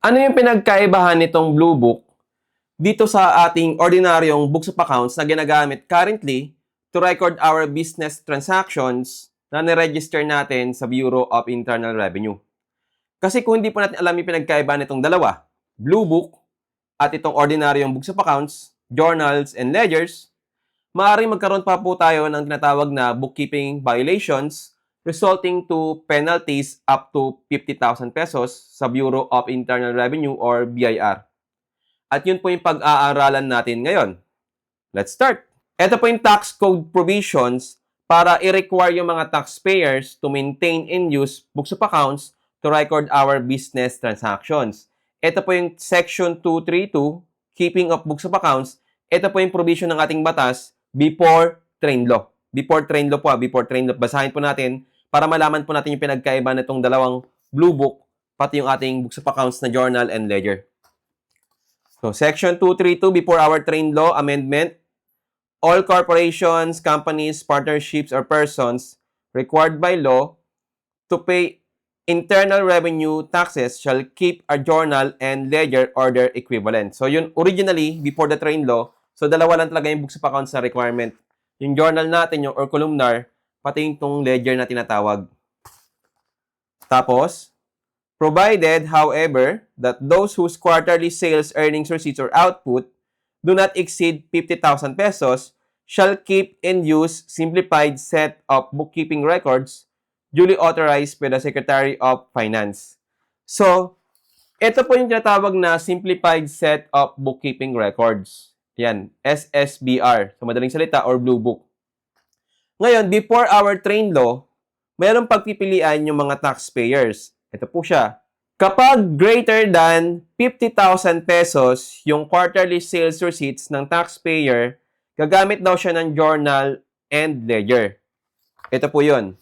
Ano yung pinagkaibahan nitong Blue Book dito sa ating ordinaryong books of accounts na ginagamit currently to record our business transactions na niregister natin sa Bureau of Internal Revenue? Kasi kung hindi po natin alam yung pinagkaibahan nitong dalawa, Blue Book at itong ordinaryong books of accounts, journals, and ledgers, maaaring magkaroon pa po tayo ng tinatawag na bookkeeping violations resulting to penalties up to 50,000 pesos sa Bureau of Internal Revenue or BIR. At yun po yung pag-aaralan natin ngayon. Let's start! Ito po yung tax code provisions para i-require yung mga taxpayers to maintain and use books of accounts to record our business transactions. Ito po yung Section 232, Keeping of Books of Accounts. Ito po yung provision ng ating batas before train law. Before train law po, before train law. Basahin po natin para malaman po natin yung pinagkaiba nitong dalawang Blue Book pati yung ating books of accounts na journal and ledger. So, Section 232, before our train law amendment, all corporations, companies, partnerships, or persons required by law to pay internal revenue taxes shall keep a journal and ledger or their equivalent. So, yun, originally, before the train law, so dalawa lang talaga yung books of accounts na requirement. Yung journal natin, yung or columnar, pati yung ledger na tinatawag. Tapos, provided, however, that those whose quarterly sales, earnings, receipts, or output do not exceed 50,000 pesos shall keep and use simplified set of bookkeeping records duly authorized by the Secretary of Finance. So, ito po yung tinatawag na simplified set of bookkeeping records. Yan, SSBR, sa madaling salita, or Blue Book. Ngayon, before our train law, mayroong pagpipilian yung mga taxpayers. Ito po siya. Kapag greater than 50,000 pesos yung quarterly sales receipts ng taxpayer, gagamit daw siya ng journal and ledger. Ito po yun.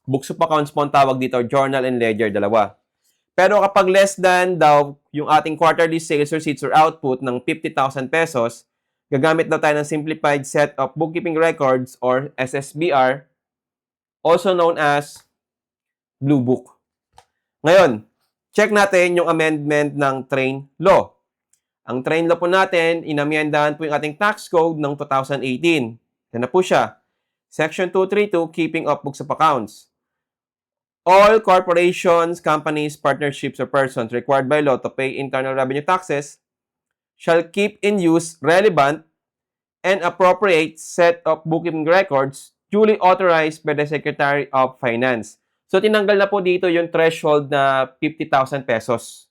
Books of accounts po ang tawag dito, journal and ledger, dalawa. Pero kapag less than daw yung ating quarterly sales receipts or output ng 50,000 pesos, gagamit daw tayo ng simplified set of bookkeeping records or SSBR, also known as Blue Book. Ngayon, check natin yung amendment ng train law. Ang train law po natin, inamyendahan po yung ating tax code ng 2018. Yan na po siya. Section 232, Keeping of Books of Accounts. All corporations, companies, partnerships, or persons required by law to pay internal revenue taxes shall keep in use relevant and appropriate set of bookkeeping records duly authorized by the Secretary of Finance. So, tinanggal na po dito yung threshold na 50,000 pesos.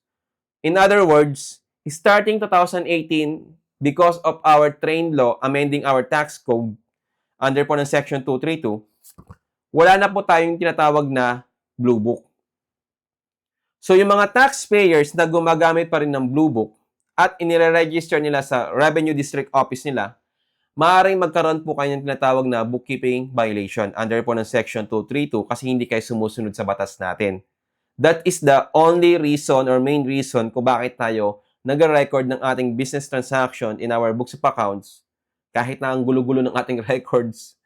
In other words, starting 2018, because of our train law amending our tax code under po ng Section 232, wala na po tayong tinatawag na Blue Book. So, yung mga taxpayers na gumagamit pa rin ng Blue Book at inire-register nila sa Revenue District Office nila, maaaring magkaroon po kayo ng tinatawag na bookkeeping violation under po ng Section 232 kasi hindi kayo sumusunod sa batas natin. That is the only reason or main reason kung bakit tayo nag-record ng ating business transaction in our books of accounts kahit na ang gulo-gulo ng ating records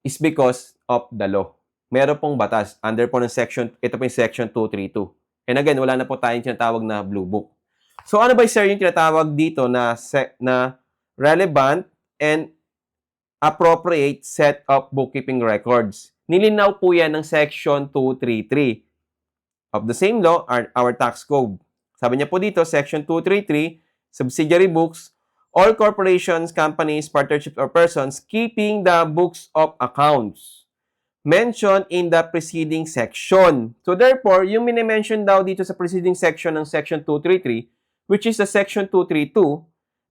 is because of the law. Meron pong batas under po ng section, ito po yung Section 232. And again, wala na po tayong tinatawag na Blue Book. So ano ba sir yung tinatawag dito na relevant and appropriate set of bookkeeping records? Nilinaw po yan ng Section 233 of the same law, our tax code. Sabi niya po dito, Section 233, subsidiary books, all corporations, companies, partnerships, or persons keeping the books of accounts mentioned in the preceding section. So therefore, yung minimension daw dito sa preceding section ng Section 233, which is the Section 232,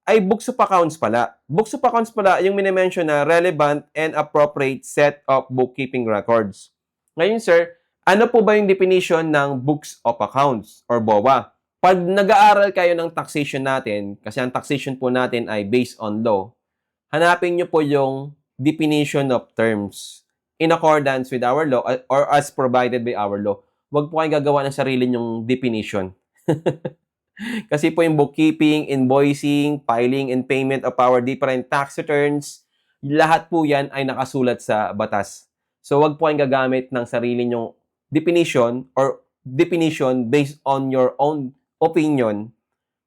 ay books of accounts pala. Books of accounts pala yung minimension na relevant and appropriate set of bookkeeping records. Ngayon sir, ano po ba yung definition ng books of accounts or BOA? Pag nag-aaral kayo ng taxation natin, kasi ang taxation po natin ay based on law, hanapin nyo po yung definition of terms in accordance with our law or as provided by our law. Huwag po kayong gagawa ng sarili nyong definition. Kasi po yung bookkeeping, invoicing, filing, and payment of our different tax returns, lahat po yan ay nakasulat sa batas. So, huwag po kayong gagamit ng sarili nyong definition or definition based on your own opinion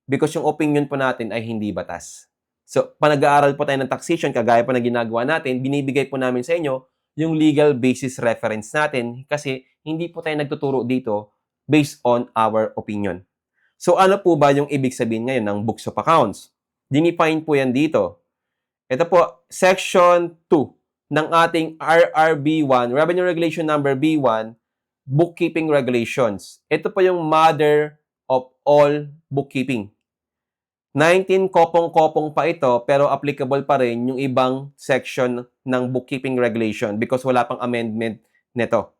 because yung opinion po natin ay hindi batas. So, panag-aaral po tayo ng taxation, kagaya po na ginagawa natin, binibigay po namin sa inyo yung legal basis reference natin kasi hindi po tayo nagtuturo dito based on our opinion. So, ano po ba yung ibig sabihin ngayon ng books of accounts? Dinefine po yan dito. Ito po, Section 2 ng ating RRB1, Revenue Regulation Number B1, Bookkeeping Regulations. Ito po yung mother of all bookkeeping. 19 kopong-kopong pa ito, pero applicable pa rin yung ibang section ng bookkeeping regulation because wala pang amendment nito.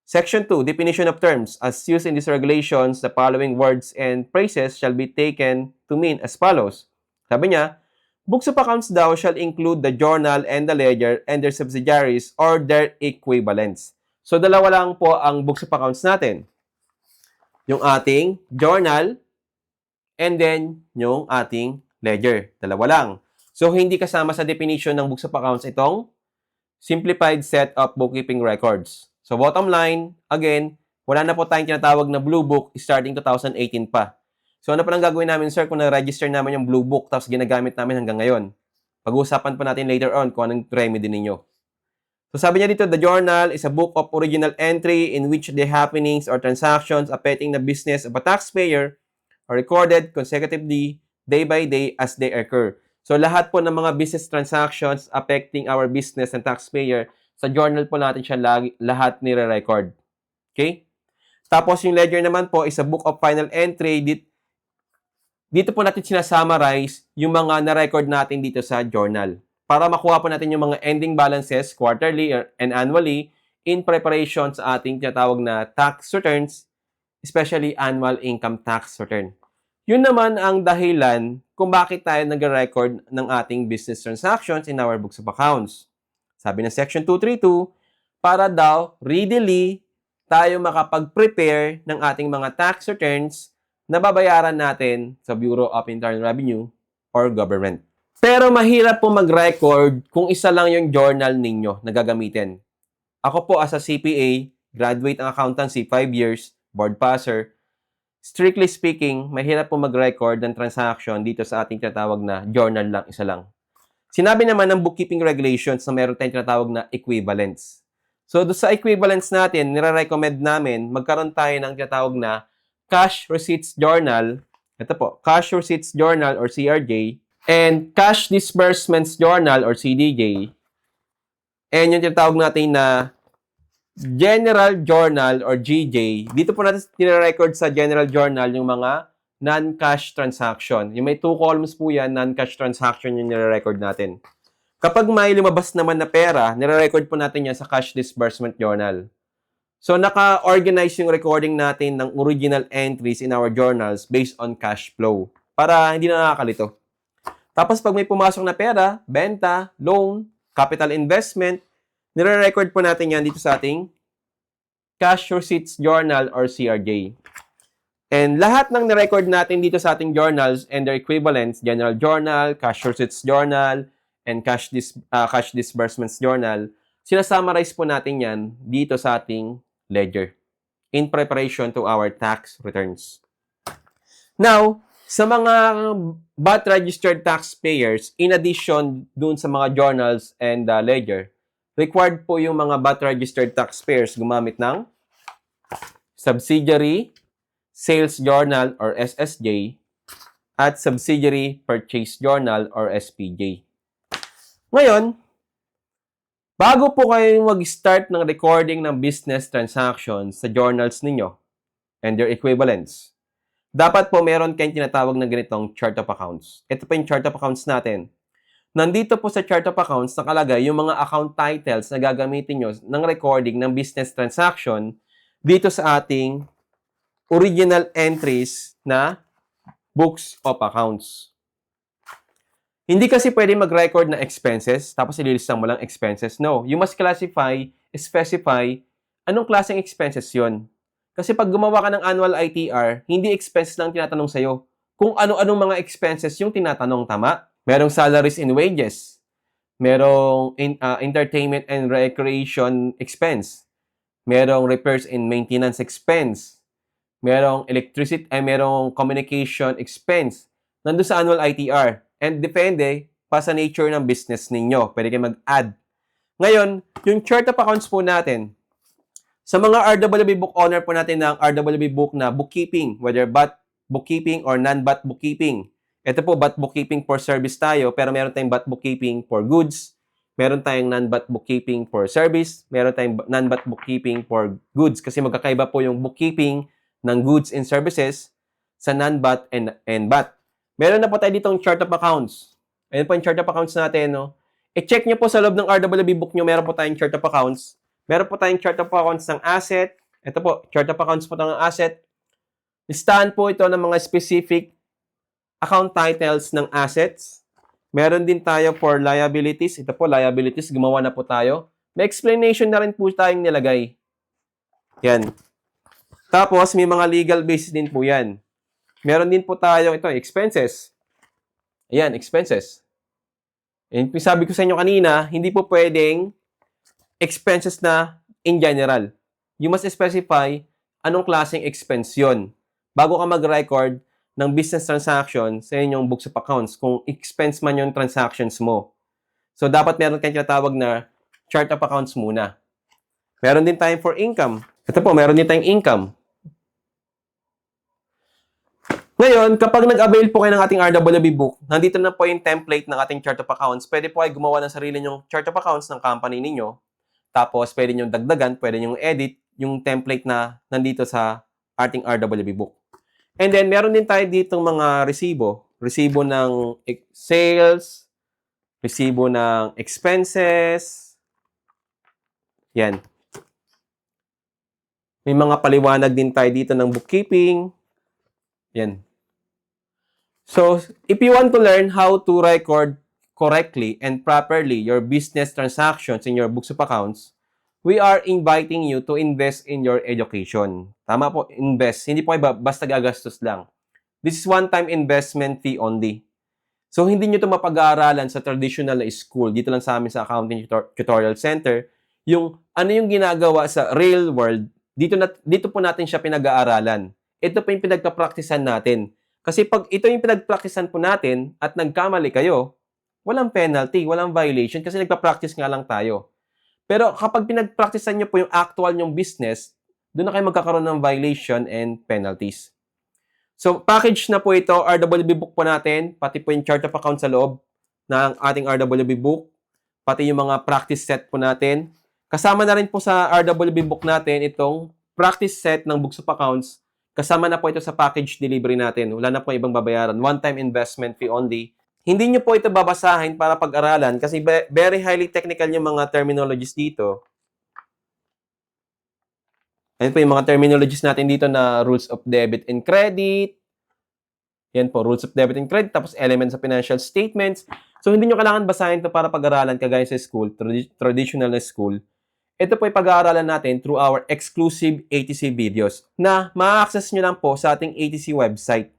Section 2, definition of terms. As used in these regulations, the following words and phrases shall be taken to mean as follows. Sabi niya, books of accounts daw shall include the journal and the ledger and their subsidiaries or their equivalents. So, dalawa lang po ang books of accounts natin. Yung ating journal and then yung ating ledger. Dalawa lang. So, hindi kasama sa definition ng books of accounts itong simplified set of bookkeeping records. So, bottom line, again, wala na po tayong tinatawag na Blue Book starting 2018 pa. So, ano pa lang gagawin namin, sir, kung na-register namin yung Blue Book tapos ginagamit namin hanggang ngayon? Pag-uusapan pa natin later on kung anong remedy ninyo. So, sabi niya dito, the journal is a book of original entry in which the happenings or transactions affecting the business of a taxpayer are recorded consecutively day by day as they occur. So, lahat po ng mga business transactions affecting our business and taxpayer, sa journal po natin siya lahat nire-record. Okay? Tapos, yung ledger naman po is a book of final entry. Dito po natin sinasummarize yung mga na-record natin dito sa journal para makuha po natin yung mga ending balances quarterly and annually in preparation sa ating tinatawag na tax returns, especially annual income tax return. Yun naman ang dahilan kung bakit tayo nag-record ng ating business transactions in our books of accounts. Sabi ng Section 232, para daw readily tayo makapag-prepare ng ating mga tax returns na babayaran natin sa Bureau of Internal Revenue or government. Pero mahirap po mag-record kung isa lang yung journal ninyo na gagamitin. Ako po as a CPA, graduate ng accountancy, 5 years, board passer, strictly speaking, mahirap po mag-record ng transaction dito sa ating tinatawag na journal lang, isa lang. Sinabi naman ng bookkeeping regulations na meron tayong tinatawag na equivalence. So, doon sa equivalence natin, nire-recommend namin magkaroon tayo ng tinatawag na Cash Receipts Journal. Ito po, Cash Receipts Journal or CRJ and Cash Disbursements Journal or CDJ. And yung tinatawag natin na General Journal or GJ, dito po natin nire-record sa General Journal yung mga non-cash transaction. Yung may 2 columns po yan, non-cash transaction yung nire-record natin. Kapag may lumabas naman na pera, nire-record po natin yan sa Cash Disbursement Journal. So, naka-organize yung recording natin ng original entries in our journals based on cash flow para hindi na nakakalito. Tapos, pag may pumasok na pera, benta, loan, capital investment, nire-record po natin yan dito sa ating Cash Receipts Journal or CRJ. And lahat ng nirecord natin dito sa ating journals and their equivalents, General Journal, Cash Receipts Journal, and Cash Disbursements Journal, sinasummarize po natin yan dito sa ating ledger in preparation to our tax returns. Now, sa mga VAT-registered taxpayers, in addition dun sa mga journals and ledger, required po yung mga VAT-registered taxpayers gumamit ng Subsidiary Sales Journal or SSJ at Subsidiary Purchase Journal or SPJ. Ngayon, bago po kayo mag-start ng recording ng business transactions sa journals ninyo and their equivalents, dapat po meron kayong tinatawag na ganitong chart of accounts. Ito po yung chart of accounts natin. Nandito po sa chart of accounts nakalagay yung mga account titles na gagamitin nyo ng recording ng business transaction dito sa ating original entries na books of accounts. Hindi kasi pwede mag-record na expenses tapos ililista mo lang expenses. No, you must specify anong klaseng expenses yon. Kasi pag gumawa ka ng annual ITR, hindi expenses lang tinatanong sa'yo. Kung ano-anong mga expenses yung tinatanong, tama? Merong salaries and wages. Merong entertainment and recreation expense. Merong repairs and maintenance expense. merong merong communication expense. Nandun sa annual ITR. And depende pa sa nature ng business ninyo. Pwede kayo mag-add. Ngayon, yung chart of accounts po natin, sa mga RWB book owner po natin ng RWB book na bookkeeping, whether BAT bookkeeping or non-BAT bookkeeping. Ito po, BAT bookkeeping for service tayo, pero meron tayong BAT bookkeeping for goods, meron tayong non-BAT bookkeeping for service, meron tayong non-BAT bookkeeping for goods, kasi magkakaiba po yung bookkeeping ng goods and services sa non-BAT and BAT. Meron na po tayo ditong chart of accounts. Ayan po yung chart of accounts natin, no? I-check nyo po sa loob ng RWB book nyo, meron po tayong chart of accounts. Meron po tayong chart of accounts ng asset. Ito po, chart of accounts po ng asset. Listahan po ito ng mga specific account titles ng assets. Meron din tayo for liabilities. Ito po, liabilities, gumawa na po tayo. May explanation na rin po tayong nilagay. Yan. Tapos, may mga legal basis din po yan. Meron din po tayo, ito, expenses. Ayan, expenses. And sabi ko sa inyo kanina, hindi po pwedeng expenses na in general. You must specify anong klaseng expense yun bago ka mag-record ng business transaction sa inyong books of accounts kung expense man yung transactions mo. So, dapat meron kayong tinatawag na chart of accounts muna. Meron din tayo for income. Ito po, meron din tayong income. Ngayon, kapag nag-avail po kayo ng ating RWB book, nandito na po yung template ng ating chart of accounts. Pwede po kayo gumawa ng sarili nyong chart of accounts ng company ninyo. Tapos, pwede nyong dagdagan, pwede nyong edit yung template na nandito sa ating RWB book. And then, meron din tayo ditong mga resibo. Resibo ng sales, resibo ng expenses. Yan. May mga paliwanag din tayo dito ng bookkeeping. Yan. So, if you want to learn how to record correctly and properly your business transactions in your books of accounts, we are inviting you to invest in your education. Tama po, invest. Hindi po kayo basta gagastos lang. This is one-time investment fee only. So, hindi nyo ito mapag-aaralan sa traditional school. Dito lang sa amin sa Accounting Tutorial Center. Yung ano yung ginagawa sa real world, dito po natin siya pinag-aaralan. Ito po yung pinagka-practicean natin. Kasi pag ito yung pinag-practicean po natin at nagkamali kayo, walang penalty, walang violation kasi nagpa-practice nga lang tayo. Pero kapag pinag-practicean nyo po yung actual nyong business, doon na kayo magkakaroon ng violation and penalties. So, package na po ito, RWB book po natin, pati po yung chart of accounts sa loob ng ating RWB book, pati yung mga practice set po natin. Kasama na rin po sa RWB book natin itong practice set ng books of accounts. Kasama na po ito sa package delivery natin. Wala na po ibang babayaran. One-time investment fee only. Hindi nyo po ito babasahin para pag-aralan kasi very highly technical yung mga terminologies dito. Ayan po yung mga terminologies natin dito na rules of debit and credit. Yan po, rules of debit and credit. Tapos elements of financial statements. So, hindi nyo kailangan basahin ito para pag-aralan kagaya sa school, traditional na school. Ito po ay pag-aaralan natin through our exclusive ATC videos na ma-access nyo lang po sa ating ATC website.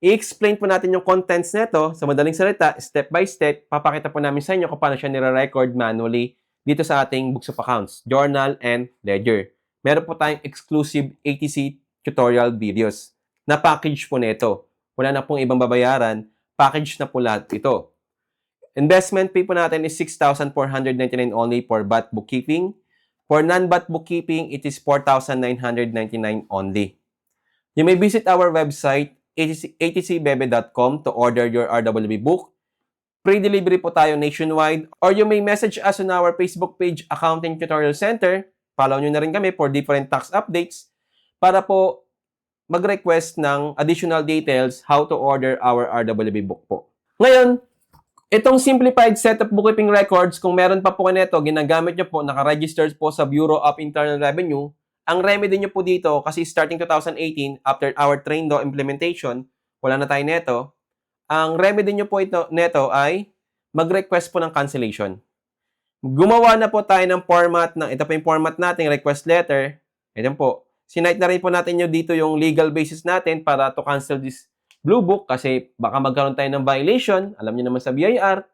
I-explain po natin yung contents nito sa madaling salita, step by step. Papakita po namin sa inyo kung paano siya nire-record manually dito sa ating books of accounts, journal, and ledger. Meron po tayong exclusive ATC tutorial videos na package po nito. Wala na pong ibang babayaran, package na po lahat ito. Investment fee po natin is 6,499 only for BAT bookkeeping. For non-BAT bookkeeping, it is 4,999 only. You may visit our website, atcbebe.com to order your RWB book. Pre-delivery po tayo nationwide. Or you may message us on our Facebook page, Accounting Tutorial Center. Follow nyo na rin kami for different tax updates para po mag-request ng additional details how to order our RWB book po. Ngayon, itong simplified set of bookkeeping records, kung meron pa po nito, ginagamit nyo po, nakaregister po sa Bureau of Internal Revenue, ang remedy nyo po dito, kasi starting 2018, after our train law implementation, wala na tayo neto, ang remedy nyo po neto ay mag-request po ng cancellation. Gumawa na po tayo ng format, ito po yung format natin, request letter. Ito po. Sinite na rin po natin nyo dito yung legal basis natin para to cancel this Blue Book kasi baka magkaroon tayo ng violation. Alam niyo naman sa BIR,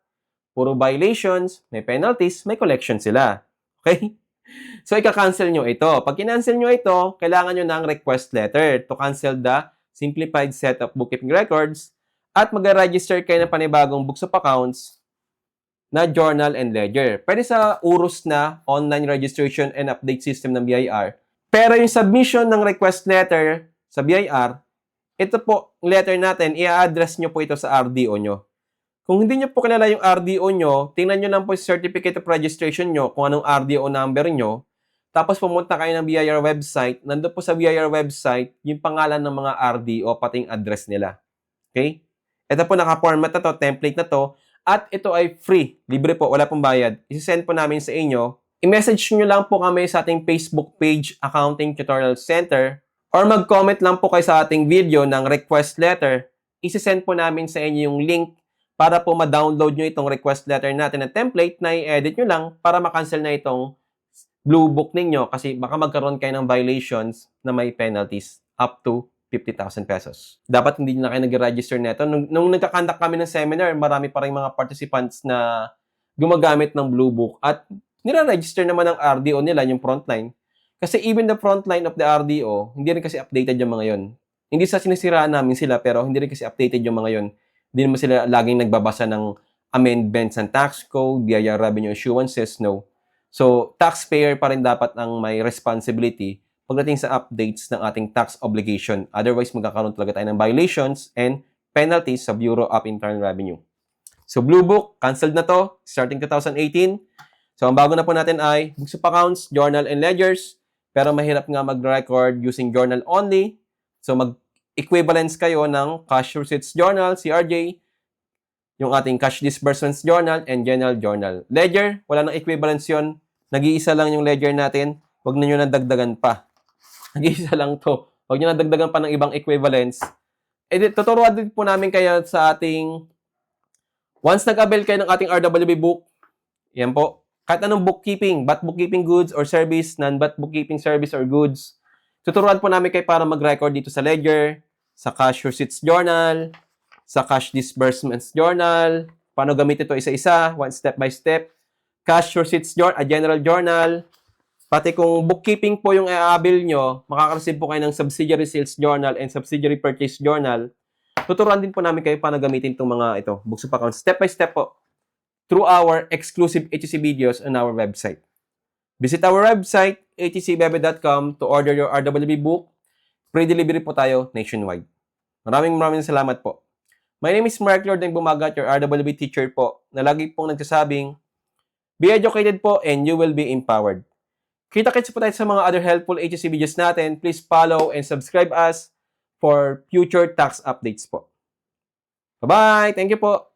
puro violations, may penalties, may collection sila. Okay? So, ika-cancel nyo ito. Pag kinancel nyo ito, kailangan nyo ng request letter to cancel the simplified set of bookkeeping records at mag-register kayo ng panibagong books of accounts na journal and ledger. Pwede sa URUS na online registration and update system ng BIR. Pero yung submission ng request letter sa BIR, ito po, letter natin, i-address nyo po ito sa RDO nyo. Kung hindi nyo po kilala yung RDO nyo, tingnan nyo lang po yung Certificate of Registration nyo, kung anong RDO number nyo. Tapos pumunta kayo ng BIR website. Nandun po sa BIR website, yung pangalan ng mga RDO, pati yung address nila. Okay? Ito po, naka-format na to, template na to. At ito ay free. Libre po, wala pong bayad. Isisend po namin sa inyo. I-message nyo lang po kami sa ating Facebook page, Accounting Tutorial Center. Or mag-comment lang po kayo sa ating video ng request letter. Isisend po namin sa inyo yung link para po ma-download nyo itong request letter natin na template na i-edit nyo lang para ma-cancel na itong Blue Book ninyo kasi baka magkaroon kayo ng violations na may penalties up to 50,000 pesos. Dapat hindi na kayo nag-register nito. Nung nagkakandak kami ng seminar, marami pa rin mga participants na gumagamit ng Blue Book at nire-register naman ng RDO nila, yung frontline. Kasi even the frontline of the RDO, hindi rin kasi updated yung mga yon. Hindi sa sinisiraan namin sila, pero hindi rin kasi updated yung mga yon. Hindi naman sila laging nagbabasa ng amendments ng tax code, BIR revenue assurances, no. So, taxpayer pa rin dapat ang may responsibility pagdating sa updates ng ating tax obligation. Otherwise, magkakaroon talaga tayo ng violations and penalties sa Bureau of Internal Revenue. So, Blue Book, canceled na to, starting 2018. So, ang bago na po natin ay books of accounts, journal, and ledgers. Pero mahirap nga mag-record using journal only. So, mag-equivalence kayo ng cash receipts journal, CRJ, yung ating cash disbursements journal, and general journal. Ledger, wala nang equivalence yun. Nag-iisa lang yung ledger natin. Huwag na nyo nadagdagan pa. Nag-iisa lang to. Huwag nyo nadagdagan pa ng ibang equivalence. Tuturuan din po namin kayo sa ating, once nag-avail kayo ng ating RWB book, yan po, kahit anong bookkeeping, but bookkeeping goods or service, non-but bookkeeping service or goods, tuturuan po namin kayo para mag-record dito sa ledger, sa cash receipts journal, sa cash disbursements journal, paano gamitin ito isa-isa, one step by step, cash receipts journal, a general journal, pati kung bookkeeping po yung i-avail nyo, makaka-receive po kayo ng subsidiary sales journal and subsidiary purchase journal. Tuturuan din po namin kayo paano gamitin itong mga ito, books of accounts, step by step po, through our exclusive HTC videos on our website. Visit our website, htcbebe.com, to order your RWB book. Free delivery po tayo nationwide. Maraming salamat po. My name is Mark Lord ng Bumagat, your RWB teacher po, na lagi pong nagsasabing, be educated po and you will be empowered. Kita-kits po tayo sa mga other helpful HTC videos natin. Please follow and subscribe us for future tax updates po. Bye-bye! Thank you po!